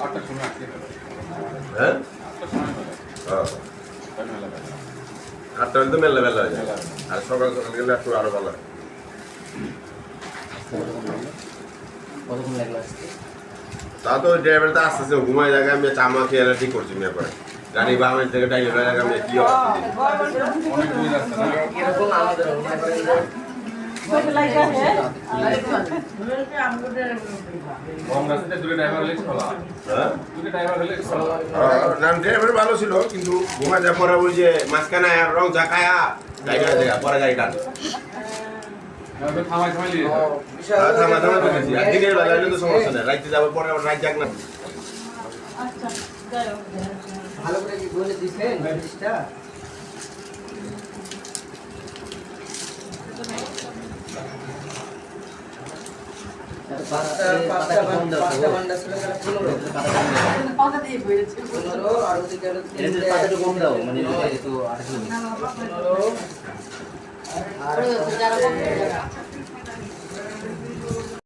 8টার সময় আসতে হ্যাঁ 8টার সময় মেলা 8টা হলে তো মেলা মেলা হয়ে যায় আর সকাল সকাল গেলে একটু আরো ভালো হয় কতক্ষণ লাগলো আসতে? তা তো ড্রাইভার তো আসতেছে ঘুমায় জায়গায় আমি চামা খেয়াল ঠিক করছি মেয়ে করে গাড়ি বামের থেকে ড্রাইভার জায়গায় আমি কি অবস্থা অনেক দূর যাচ্ছে না এরকম আমাদের কম রাস্তাতে দুটো ড্রাইভার হলে চলা হ্যাঁ দুটো ড্রাইভার হলে চলা না ড্রাইভার ভালো ছিল কিন্তু ঘুমায় যাওয়ার পরে ওই যে মাঝখানে রং জাকায়া গাড়ি পরে গাড়ি টান থামাই থামাই নিয়ে থামা থামা করেছি আর দিনের বেলা হলে তো সমস্যা নেই রাইতে যাওয়ার পরে আবার রাত জাগ না ভালো করে কি বলে দিছেন জিনিসটা? পাঁচটা বান্ডা ছিল, 15 আর ওদিকে আরো 3 কম দাও মানে তো 18 আর